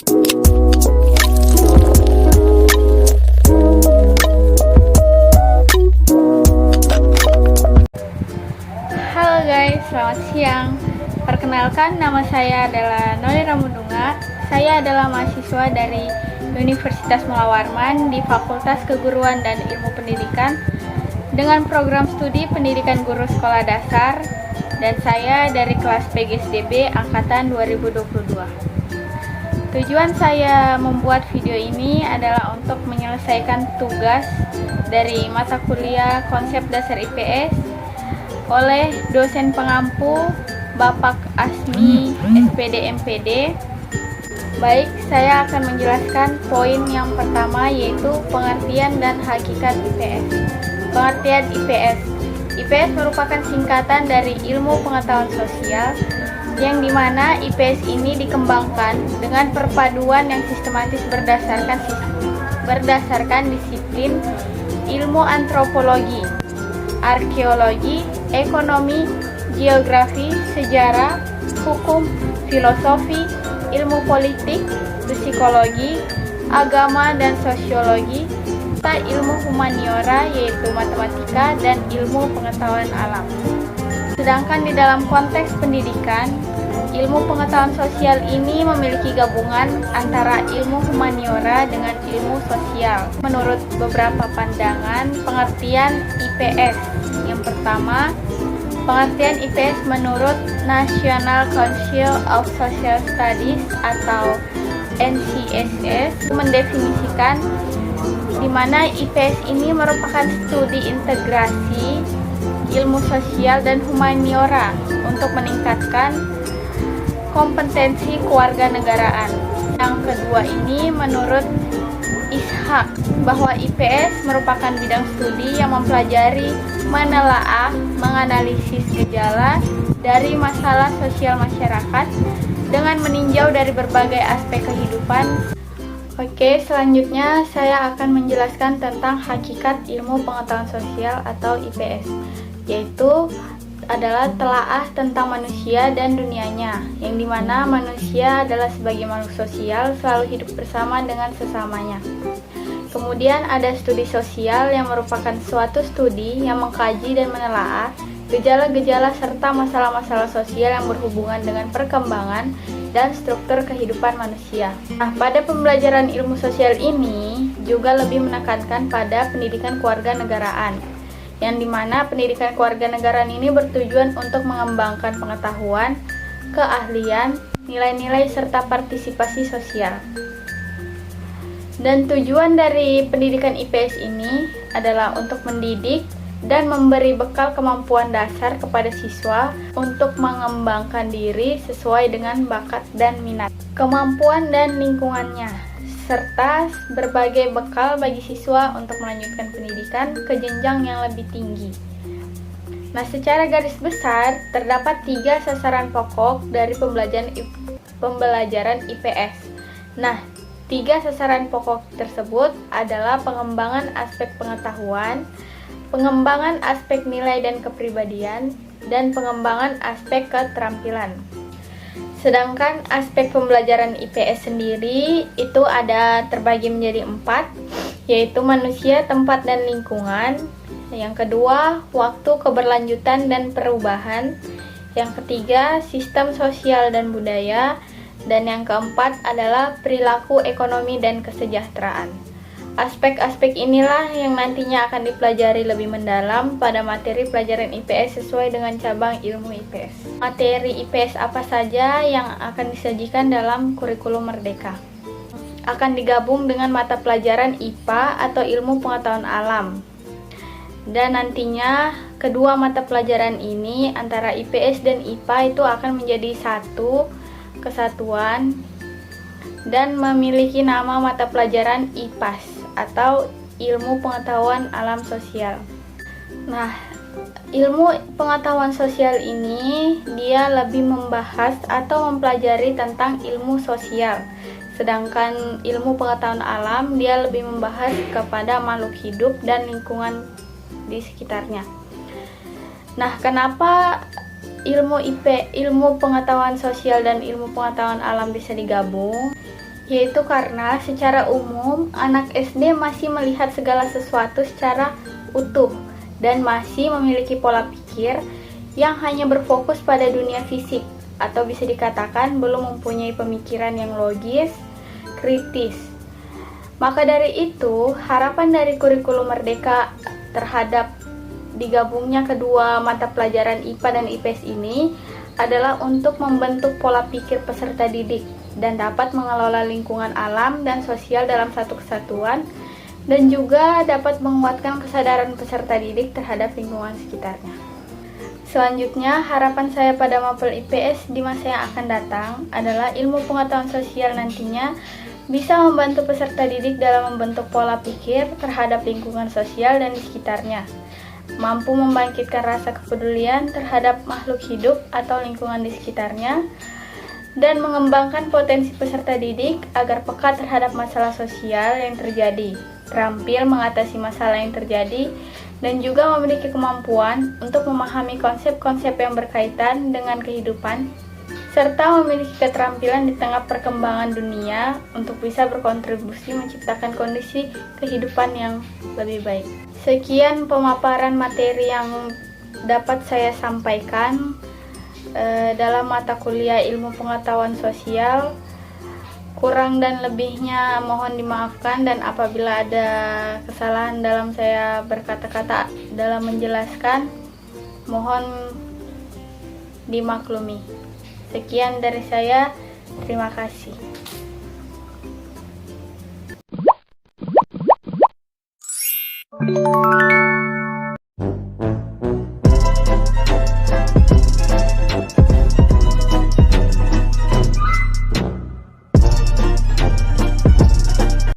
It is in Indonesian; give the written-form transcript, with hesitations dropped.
Halo guys, selamat siang. Perkenalkan, nama saya adalah Noli Ramudunga. Saya adalah mahasiswa dari Universitas Mula Warman di Fakultas Keguruan dan Ilmu Pendidikan dengan program studi Pendidikan Guru Sekolah Dasar, dan saya dari kelas PGSDB Angkatan 2022. Tujuan saya membuat video ini adalah untuk menyelesaikan tugas dari mata kuliah Konsep Dasar IPS oleh dosen pengampu Bapak Asmi SPD MPD. Baik, saya akan menjelaskan poin yang pertama, yaitu pengertian dan hakikat IPS. Pengertian IPS. IPS merupakan singkatan dari Ilmu Pengetahuan Sosial, yang dimana IPS ini dikembangkan dengan perpaduan yang sistematis berdasarkan disiplin ilmu antropologi, arkeologi, ekonomi, geografi, sejarah, hukum, filosofi, ilmu politik, psikologi, agama dan sosiologi, serta ilmu humaniora yaitu matematika dan ilmu pengetahuan alam. Sedangkan di dalam konteks pendidikan, ilmu pengetahuan sosial ini memiliki gabungan antara ilmu humaniora dengan ilmu sosial. Menurut beberapa pandangan pengertian IPS, yang pertama, pengertian IPS menurut National Council of Social Studies atau NCSS mendefinisikan di mana IPS ini merupakan studi integrasi ilmu sosial dan humaniora untuk meningkatkan kompetensi kewarganegaraan. Yang kedua ini menurut Ishak bahwa IPS merupakan bidang studi yang mempelajari, menelaah, menganalisis gejala dari masalah sosial masyarakat dengan meninjau dari berbagai aspek kehidupan. Oke, selanjutnya saya akan menjelaskan tentang hakikat ilmu pengetahuan sosial atau IPS, yaitu adalah telaah tentang manusia dan dunianya, yang dimana manusia adalah sebagai makhluk sosial selalu hidup bersama dengan sesamanya. Kemudian ada studi sosial yang merupakan suatu studi yang mengkaji dan menelaah gejala-gejala serta masalah-masalah sosial yang berhubungan dengan perkembangan dan struktur kehidupan manusia. Nah, pada pembelajaran ilmu sosial ini juga lebih menekankan pada pendidikan kewarganegaraan, yang dimana pendidikan kewarganegaraan ini bertujuan untuk mengembangkan pengetahuan, keahlian, nilai-nilai, serta partisipasi sosial. Dan tujuan dari pendidikan IPS ini adalah untuk mendidik dan memberi bekal kemampuan dasar kepada siswa untuk mengembangkan diri sesuai dengan bakat dan minat, kemampuan dan lingkungannya, serta berbagai bekal bagi siswa untuk melanjutkan pendidikan ke jenjang yang lebih tinggi. Nah, secara garis besar terdapat 3 sasaran pokok dari pembelajaran IPS. Nah, 3 sasaran pokok tersebut adalah pengembangan aspek pengetahuan, pengembangan aspek nilai dan kepribadian, dan pengembangan aspek keterampilan. Sedangkan aspek pembelajaran IPS sendiri itu ada terbagi menjadi 4, yaitu manusia, tempat, dan lingkungan. Yang kedua, waktu, keberlanjutan, dan perubahan. Yang ketiga, sistem sosial dan budaya. Dan yang keempat adalah perilaku, ekonomi, dan kesejahteraan. Aspek-aspek inilah yang nantinya akan dipelajari lebih mendalam pada materi pelajaran IPS sesuai dengan cabang ilmu IPS. Materi IPS apa saja yang akan disajikan dalam kurikulum Merdeka? Akan digabung dengan mata pelajaran IPA atau ilmu pengetahuan alam. Dan nantinya kedua mata pelajaran ini antara IPS dan IPA itu akan menjadi satu kesatuan dan memiliki nama mata pelajaran IPAS atau ilmu pengetahuan alam sosial. Nah, ilmu pengetahuan sosial ini dia lebih membahas atau mempelajari tentang ilmu sosial. Sedangkan ilmu pengetahuan alam dia lebih membahas kepada makhluk hidup dan lingkungan di sekitarnya. Nah, kenapa ilmu pengetahuan sosial dan ilmu pengetahuan alam bisa digabung? Yaitu karena secara umum anak SD masih melihat segala sesuatu secara utuh dan masih memiliki pola pikir yang hanya berfokus pada dunia fisik, atau bisa dikatakan belum mempunyai pemikiran yang logis, kritis. Maka dari itu, harapan dari kurikulum Merdeka terhadap digabungnya kedua mata pelajaran IPA dan IPS ini adalah untuk membentuk pola pikir peserta didik dan dapat mengelola lingkungan alam dan sosial dalam satu kesatuan, dan juga dapat menguatkan kesadaran peserta didik terhadap lingkungan sekitarnya. Selanjutnya, harapan saya pada Mapel IPS di masa yang akan datang adalah ilmu pengetahuan sosial nantinya bisa membantu peserta didik dalam membentuk pola pikir terhadap lingkungan sosial dan di sekitarnya, mampu membangkitkan rasa kepedulian terhadap makhluk hidup atau lingkungan di sekitarnya, dan mengembangkan potensi peserta didik agar peka terhadap masalah sosial yang terjadi, terampil mengatasi masalah yang terjadi, dan juga memiliki kemampuan untuk memahami konsep-konsep yang berkaitan dengan kehidupan, serta memiliki keterampilan di tengah perkembangan dunia untuk bisa berkontribusi menciptakan kondisi kehidupan yang lebih baik. Sekian pemaparan materi yang dapat saya sampaikan dalam mata kuliah ilmu pengetahuan sosial. Kurang dan lebihnya mohon dimaafkan, dan apabila ada kesalahan dalam saya berkata-kata dalam menjelaskan, mohon dimaklumi. Sekian dari saya, terima kasih.